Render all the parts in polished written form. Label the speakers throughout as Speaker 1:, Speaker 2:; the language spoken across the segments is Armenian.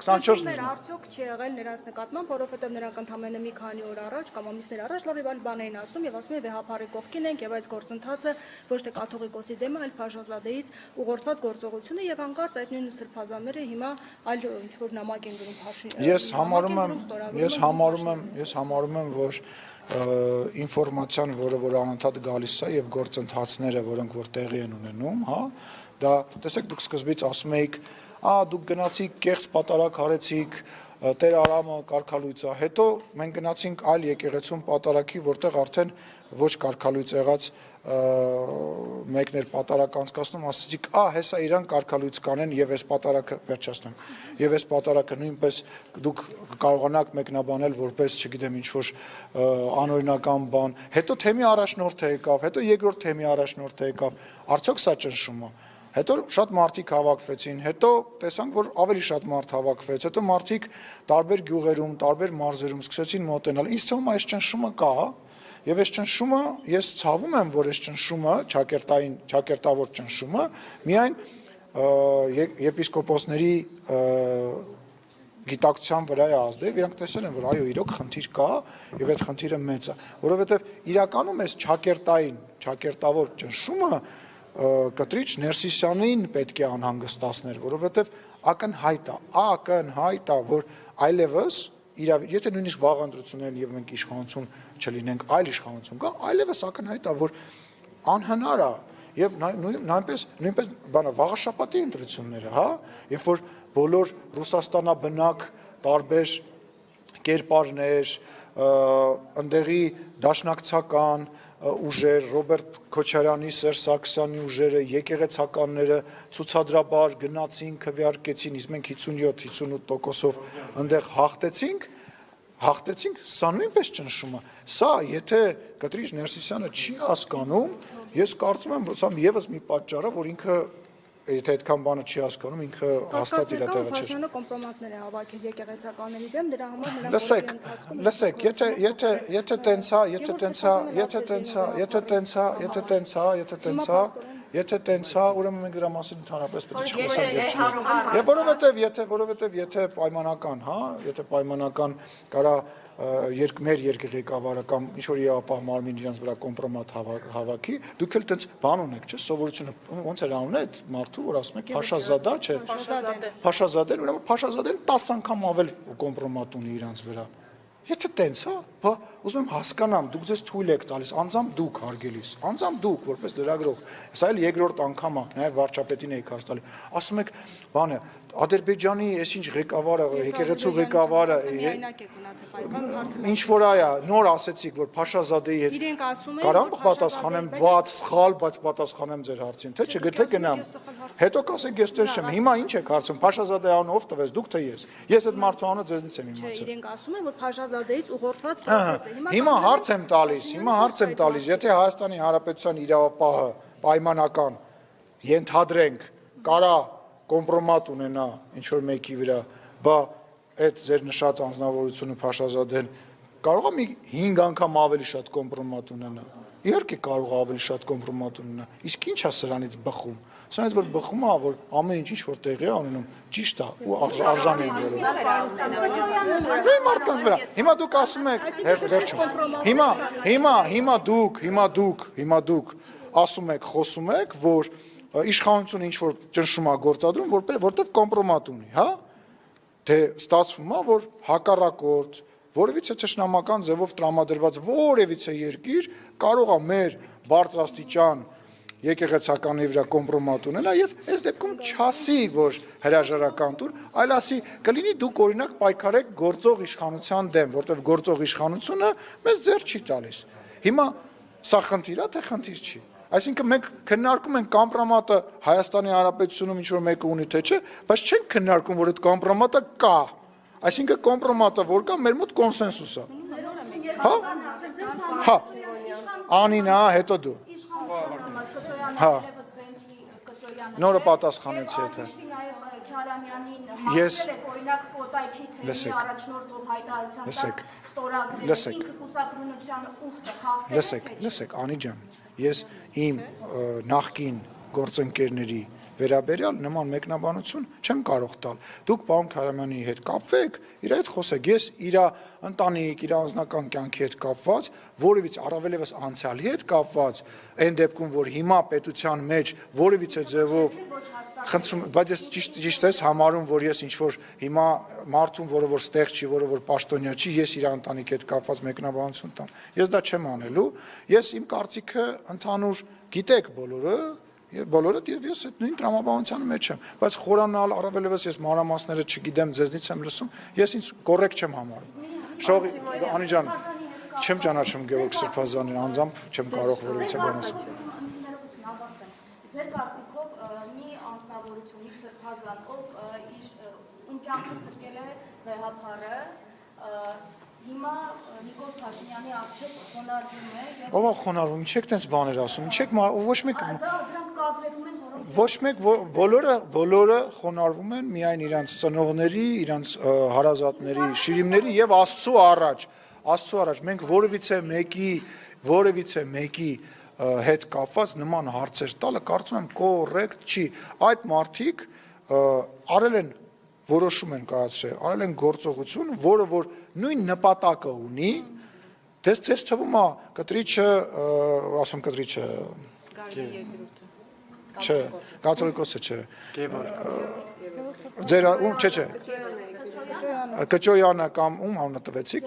Speaker 1: 24
Speaker 2: արդյոք չի եղել նրանց նկատմամբ, որովհետև նրանք ընդամենը մի քանի օր առաջ կամ ամիսներ առաջ լավ եւ բան էին ասում եւ ասում են վեհապարի կողքին ենք եւ այս գործընթացը ոչ թե կաթողիկոսի դեմ է, այլ Փաշազադեից ուղղորդված գործողություն է եւ հանկարծ այդ նույն սրբազանները հիմա այլ ինչ որ նամակ են գրում Փաշին։
Speaker 1: Ես համարում եմ, որ ինֆորմացիան, որը անընդհատ գալիս է եւ գործընթացները, որոնք որ տեղի են ունենում, հա, դա տեսեք դուք սկզբից ասում էիք, դուք գնացիք կեղծ պատարագ արեցիք, Տեր Արամը կարգալույծ է, հետո մենք գնացինք այլ եկեղեցում պատարագի, որտեղ արդեն ոչ կարգալույծ եղած մեկներ պատարագ անցկացնում, ասացիք, հեսա իրան կարգալույծ կանեն եւ այս պատարագը վերջացնեմ։ Եվ այս պատարագը նույնպես դուք կարողանաք մեկնաբանել որպես, չգիտեմ, ինչ որ անօրինական բան, հետո թեմի առաջնորդը եկավ, հետո երկրորդ թեմի առաջնորդը եկավ, արդյոք սա ճնշում է։ Հետո շատ մարդիկ հավաքվեցին, հետո տեսանք, որ ավելի շատ մարդ հավաքվեց, հետո մարդիկ տարբեր գյուղերում, տարբեր մարզերում սկսեցին մոտենալ։ Ինձ թվում է այս ճնշումը կա, եւ այս ճնշումը ես ցավում եմ, որ այս ճնշումը, ճակերտավոր ճնշումը միայն եպիսկոպոսների գիտակցության վրա է ազդել, իրանք տեսել են, որ այո, իրոք խնդիր կա եւ այդ խնդիրը մեծ է, որովհետեւ իրականում այս ճակերտավոր ճնշումը կտրիչ Ներսիսյանին պետք է անհանգստացներ, որովհետև ակնհայտ է, որ այլևս, եթե նույնիսկ վաղ ընտրություններն եւ մենք իշխանություն չլինենք, այլ իշխանություն կա, այլևս ակնհայտ է, որ անհնար է եւ նույնպես վաղաշաբաթի ընտրությունները, հա, երբ որ բոլոր Ռուսաստանաբնակ տարբեր կերպարներ, ընդեղի դաշնակցական ուժեր, Ռոբերտ Քոչարյանի, Սերժ Սարգսյանի ուժերը, եկեղեցականները ցուցադրաբար գնացին, քվեարկեցին, իսկ մենք 57-58%-ով ընդեղ հաղթեցինք, սա նույնպես ճնշում է։ Սա, եթե Կտրիչ Ներսիսյանը չի հասկանում, ես կարծում եմ, որ սա եւս մի պատճառ է, որ ինքը եթե այդքան բանը չի հասկանում, ինքը հաստատ իր տեղը չէ։
Speaker 2: Փաշինյանը կոմպրոմատներ է հավաքել եկեղեցականների դեմ, դրա համար
Speaker 1: Լսեք, եթե տենց է, ուրեմն մենք դրա մասին ընդհանրապես պետք է չխոսենք։ Եվ որովհետև եթե պայմանական, հա, եթե պայմանական կարա մեր երկրի ղեկավարը կամ ինչ-որ իրավապահ մարմին իրենց վրա կոմպրոմատ հավաքի, դուք էլ տենց բան ունեք, չէ՞, սովորությունը ոնց էր անունը այդ մարդու, որ ասում եք Փաշազադա, չէ՞։ Փաշազադեն, ուրեմն Փաշազադեն 10 անգամ ավել կոմպրոմատ ունի իրենց վրա։ Եթե տենց է, ուզում եմ հասկանամ, դուք ձեզ թույլ եք տալիս, անձամբ դուք հարգելիս, անձամբ դուք որպես լրագրող, սա էլ երկրորդ անգամ է, նաև վարչապետին եք հարց տալի, ասում եք, բանը, Ադրբեջանի այսինչ ղեկավարը, եկեղեցու ղեկավարը, ինչ որ այա, նոր ասեցիք, որ Փաշազադեի հետ կարամ պատասխանեմ վատ, սխալ, բայց պատասխանեմ ձեր հարցին, թե չգթե գնամ։ Հետո կասեք ես տեր չեմ, հիմա ինչ եք հարցում, Փաշազադեի անունը ով տվեց, դուք թե ես։ Ես այդ մարդու անունը ձեզնից եմ իմացել։
Speaker 2: Իրենք ասում են, որ Փաշազադեից ուղղորդված process է։
Speaker 1: Հիմա հարց եմ տալիս, եթե Հայաստանի Հանրապետության իրավապահը պայմանական ենթադրենք կարա կոմպրոմատ ունենա ինչ-որ մեկի վրա, բա այդ ձեր նշած անձնավորությունը Փաշազադեն կարող է մի 5 անգամ ավելի շատ կոմպրոմատ ունենա։ Իհարկե կարող է ավելի շատ կոմպրոմատ ունենա։ Իսկ ի՞նչ է սրանից բխում։ Սրանից որ բխում է, որ ամեն ինչ որ տեղի է ունենում, ճիշտ է ու արժան է եղել։ Դե մարդկանց վրա։ Հիմա դուք ասում եք, հիմա դուք ասում եք, խոսում եք, որ իշխանությունը ինչ որ ճնշում է գործադրում, որտեղ կոմպրոմատ ունի, հա։ Դե ստացվում է, որ հակառակորդ որևիցե ճշնամական ձևով տրամադրված որևիցե երկիր կարող է մեր բարձրաստիճան եկեղեցականի վրա կոմպրոմատ ունենա եւ այս դեպքում չասի, որ հրաժարական տուր, այլ ասի կլինի դուք օրինակ պայքարեք գործող իշխանության դեմ, որտեղ գործող իշխանությունը մեզ ձեռ չի տալիս։ Հիմա սա խնդիր է, թե խնդիր չի։ Այսինքն մենք քննարկում ենք կոմպրոմատը Հայաստանի Հանրապետությունում ինչ որ մեկը ունի թե չէ, բայց չենք քննարկում, որ այդ կոմպրոմատը կա։ Այսինքն կոմպրոմատը որ կա, մեր մոտ կոնսենսուս է։ Հա։ Անին, հետո դու։ Հա։ Նորը պատասխանեցի եթե։ Ես օրինակ կոտայքի թեմի առաջնորդով հայտարարության ստորագրել ինքը կուսակրոնության ուխտը խախտել։ Լսեք, Անի ջան, ես իմ նախկին գործընկերների վերաբերյալ նման մեկնաբանություն չեմ կարող տալ։ Դուք պարոն Քարամյանի հետ կապվեք, իր հետ խոսեք։ Ես իր ընտանիք, իր անձնական կյանքի հետ կապված, որևիցե առավելևս անցյալի հետ կապված, այն դեպքում, որ հիմա պետության մեջ որևիցե ձևով խնդրում, բայց ես ճիշտ ես համարում, որ ես ինչ-որ հիմա մարդուն, որը որ ստեղ չի, որը որ պաշտոնյա չի, ես իր ընտանիքի հետ կապված մեկնաբանություն տամ։ Ես դա չեմ անելու։ Ես իմ կարծիքը ընդհանուր գիտեք բոլորը եւ ես այդ նույն տրամաբանության մեջ եմ, բայց խորանալ առավելևս ես մանրամասները չգիտեմ, ձեզնից եմ լսում, ես ինձ կոռեկտ չեմ համարում։ Շողի Անի ջան, չեմ ճանաչում Գևորգ Սրբազանին, անձամբ չեմ կարող որևիցե բան ասել։
Speaker 3: Ձեր կարծիքով մի անձնավորություն Սրբազան, ով ում կյանքը փրկել է վեհափառը, հիմա Նիկոլ Փաշինյանի առջև խոնարհվում է եւ
Speaker 1: Ո՞վ խոնարհվում, չեք տես բաներ ասում, չեք ոչ մեկ
Speaker 3: դրանք կադրվում են, որոնք
Speaker 1: ոչ մեկ բոլորը խոնարհվում են միայն իրանց ծնողների, իրանց հարազատների, շիրիմների եւ Աստծո առաջ մենք որևիցե մեկի հետ կապված նման հարցեր տալը կարծում եմ կոռեկտ չի։ Այդ մարդիկ արել են որոշում են կայացրել, արել են գործողություն, որը որ նույն նպատակը ունի, դες թվում է կտրիչը, ասում կտրիչը, չէ, կաթոլիկոսը չէ, ձեր չէ, Կճոյանը կամ ում անունը տվեցիք,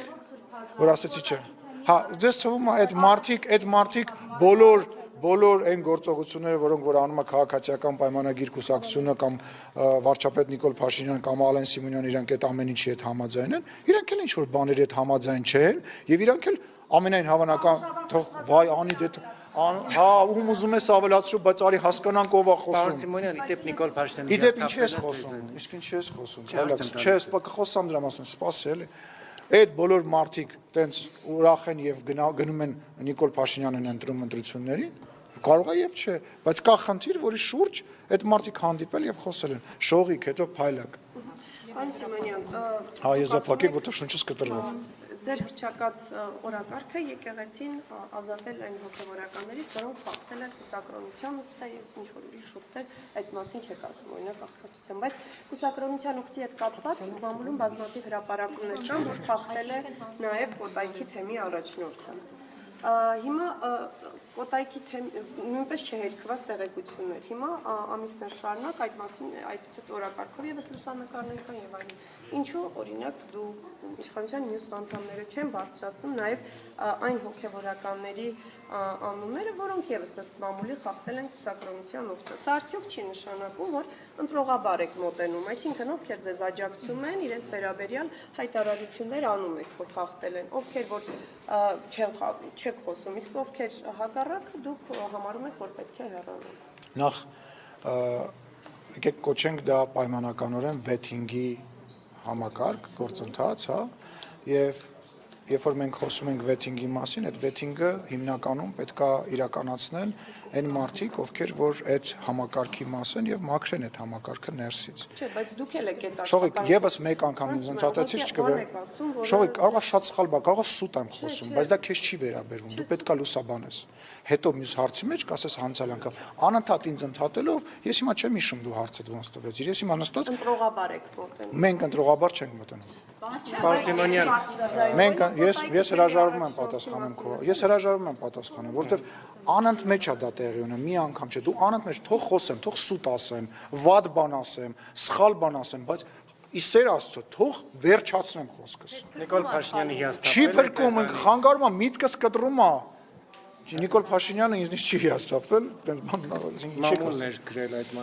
Speaker 1: որ ասեցի չէ, հա, դες թվում է այդ մարդիկ բոլոր այն գործողությունները, որոնք որ անում է քաղաքացիական պայմանագիր կուսակցությունը կամ վարչապետ Նիկոլ Փաշինյանը կամ Ալեն Սիմոնյանը իրանք այդ ամեն ինչի հետ համաձայն են, իրանք էլ ինչ-որ բաների հետ համաձայն չեն եւ իրանք էլ ամենայն հավանական թող վայ անի դե հա ում ուզում ես ավելացրու, բայց արի հասկանանք ով է խոսում։
Speaker 4: Պարոն Սիմոնյան, իդեպ Նիկոլ Փաշինյանը
Speaker 1: Իդեպ ինչ ես խոսում, իսկ ինչ ես խոսում, հալած, չէ, կխոսամ դրա մասին, սպասի էլի։ Այդ բոլոր մարդիկ տենց ուրախ են եւ գնում են Նիկոլ Փաշինյանին ընտրում ընտրություններին, կարող է եւ չէ, բայց կա խնդիր, որի շուրջ այդ մարդիկ հանդիպել եւ խոսել են։ Շողիկ, հետո փայլակ։
Speaker 5: Պարոն Սիմոնյան,
Speaker 1: Հա, ես զապակեք, որտեղ շունչս կտրվավ։
Speaker 5: ձեր հռչակած օրակարգը եկեղեցին ազատել այն հոգևորականներից, որոնք խախտել են կուսակրոնության ուխտը եւ ինչ-որ ուրիշ ուխտեր, այդ մասին չեք ասում, օրինակ աղքատության, բայց կուսակրոնության ուխտի հետ կապված մամուլում բազմաթիվ հրապարակումներ կան, որ խախտել է նաեւ Կոտայքի թեմի առաջնորդը։ Հիմա Կոտայքի նույնպես չհերքված տեղեկություններ։ Հիմա ամիսներ շարունակ այդ մասին այդ օրակարգով եւս լուսանկարներ կան եւ այլն։ Ինչու օրինակ դուք իշխանության մյուս անդամները չեն բարձրացնում նաեւ այն հոգեվորականների անունները, որոնք եւս ըստ մամուլի խախտել են կուսակրոնության ուխտը։ Սա արդյոք չի նշանակում, որ ընտրողաբար եք մոտենում, այսինքն ովքեր ձեզ աջակցում են, իրենց վերաբերյալ հայտարարություններ անում եք, որ խախտել են, ովքեր որ չեք խոսում, իսկ ովքեր հակառակը դուք համարում եք, որ պետք է հեռանան։
Speaker 1: Նախ եկեք կոչենք դա պայմանականորեն վեթինգի համակարգ, գործընթաց, հա, եւ երբ որ մենք խոսում ենք վեթինգի մասին, այդ վեթինգը հիմնականում պետք է իրականացնեն այն մարդիկ, ովքեր որ այդ համակարգի մաս են եւ մաքրեն այդ համակարգը ներսից։
Speaker 5: Չէ, բայց դուք էլ եք այդ
Speaker 1: Շողիկ, եւս մեկ անգամ ինձ ընդհատեցիր Շողիկ, կարող է շատ սխալ բա, կարող է սուտ եմ խոսում, բայց դա քեզ չի վերաբերվում, դու պետք է լուսաբանես։ Հետո մյուս հարցի մեջ կասես անցյալ անգամ անընդհատ ինձ ընդհատելով ես հիմա չեմ հիշում դու հարցդ ոնց տվեցիր ես հիմա նստած
Speaker 5: ընտրողաբար եք մոտենում
Speaker 1: մենք ընտրողաբար չենք մոտենում
Speaker 4: Պարոն Սիմոնյան,
Speaker 1: մենք ես հրաժարվում եմ պատասխանում քո ես հրաժարվում եմ պատասխանում որովհետև անընդմեջ է դա տեղի ունենում մի անգամ չէ դու անընդմեջ թող խոսեմ թող սուտ ասեմ վատ բան ասեմ սխալ բան ասեմ բայց Իսեր Աստծո թող վերջացնեմ խոսքս
Speaker 4: Նիկոլ Փաշինյանի հիասթափել
Speaker 1: չի փրկում խանգարում է միտքս կտրում է Նիկոլ Փաշինյանը ինձնից չի հիասթափվել, այդպես բան,
Speaker 4: մամուլներ գրել այդ